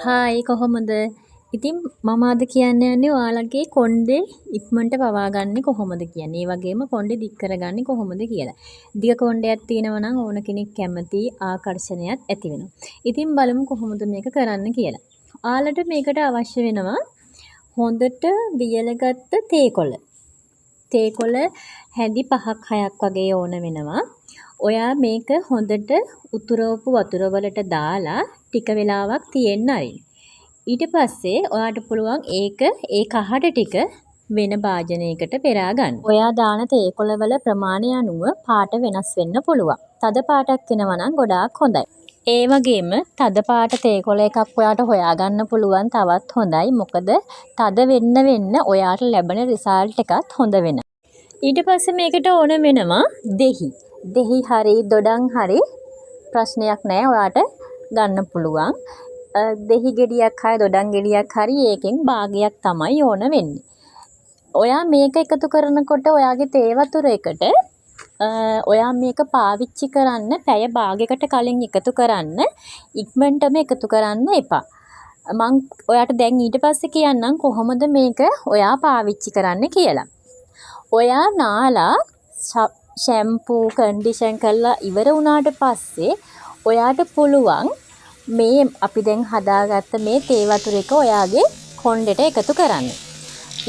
Hi කොහොමද? ඉතින් මම අද කියන්න යන්නේ ඔයාලගේ කොණ්ඩේ ඉක්මනට පවාගන්නේ කොහොමද කියන්නේ. ඒ වගේම කොණ්ඩේ දික් කරගන්නේ කොහොමද කියලා. දිග කොණ්ඩයක් තියෙනවා නම් ඕන කෙනෙක් කැමති ආකර්ෂණයක් ඇති වෙනවා. ඉතින් බලමු කොහොමද මේක කරන්න කියලා. ඔයාලට මේකට අවශ්‍ය වෙනවා හොඳට වියලගත්ත තේකොළ. තේකොළ හැඳි 5ක් 6ක් වගේ ඕන වෙනවා. ඔයා මේක හොඳට උතුරවපු වතුර වලට දාලා ටික වෙලාවක් තියෙන්න අරින්න. ඊට පස්සේ ඔයාට පුළුවන් ඒක ඒ කහට ටික වෙන භාජනයකට පෙරා ගන්න. ඔයා දාන තේකොළ වල ප්‍රමාණය අනුව පාට වෙනස් වෙන්න පුළුවන්. තද පාටක් වෙනවා නම් ගොඩාක් හොඳයි. ඒ වගේම තද පාට තේකොළ එකක් ඔයාට හොයාගන්න පුළුවන් තවත් හොඳයි. මොකද තද වෙන්න ඔයාට ලැබෙන රිසල්ට් එකත් හොඳ වෙනවා. ඊට පස්සේ මේකට ඕන වෙනවා දෙහි. දෙහි හරි දොඩම් හරි ප්‍රශ්නයක් නැහැ ඔයාට ගන්න පුළුවන්. දෙහි ගෙඩියක් හරි දොඩම් ගෙඩියක් හරි ඒකෙන් භාගයක් තමයි ඕන වෙන්නේ. ඔයා මේක එකතු කරනකොට ඔයාගේ තේ වතුර එකට ඔයා මේක පාවිච්චි කරන්න පැය භාගයකට කලින් එකතු කරන්න ඉක්මනටම එකතු කරන්න එපා. මං ඔයාට දැන් ඊට පස්සේ කියන්නම් කොහොමද මේක ඔයා පාවිච්චි කරන්න කියලා. ඔයා නාලා ෂැම්පූ කන්ඩිෂන් කරලා ඉවර වුණාට පස්සේ ඔයාට පුළුවන් මේ අපි දැන් හදාගත්ත මේ තේ වතුර එක ඔයාගේ කොණ්ඩෙට එකතු කරන්න.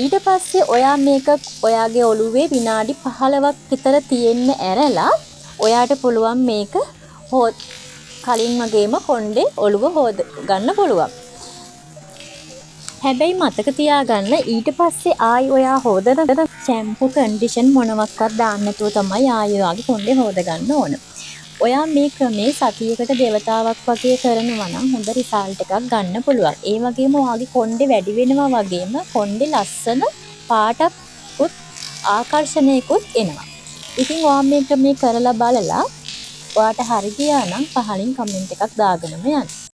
ඊට පස්සේ ඔයා මේක ඔයාගේ ඔළුවේ විනාඩි 15ක් විතර තියෙන්න ඇරලා ඔයාට පුළුවන් මේක කලින් වගේම කොණ්ඩේ ඔළුව හොද ගන්න පුළුවන්. හැබැයි මතක තියාගන්න ඊට පස්සේ ආයි ඔයා හොදන ෂැම්පූ කන්ඩිෂන් මොනවත්වත් දාන්න නැතුව තමයි ආයි ඔයාගේ කොණ්ඩේ හොද ගන්න ඕන. ඔයා මේ ක්‍රමේ සතියකට දෙවතාවක් වගේ කරනවා නම් හොඳ රිසල්ට් එකක් ගන්න පුළුවන්. ඒ වගේම ඔයාගේ කොණ්ඩේ වැඩි වෙනවා වගේම කොණ්ඩේ ලස්සන පාටකුත් ආකර්ෂණයකුත් එනවා. ඉතින් ඔයා මේ ක්‍රමේ කරලා බලලා ඔයාට හරි ගියා නම් පහලින් කමෙන්ට් එකක් දාගෙනම යන්න.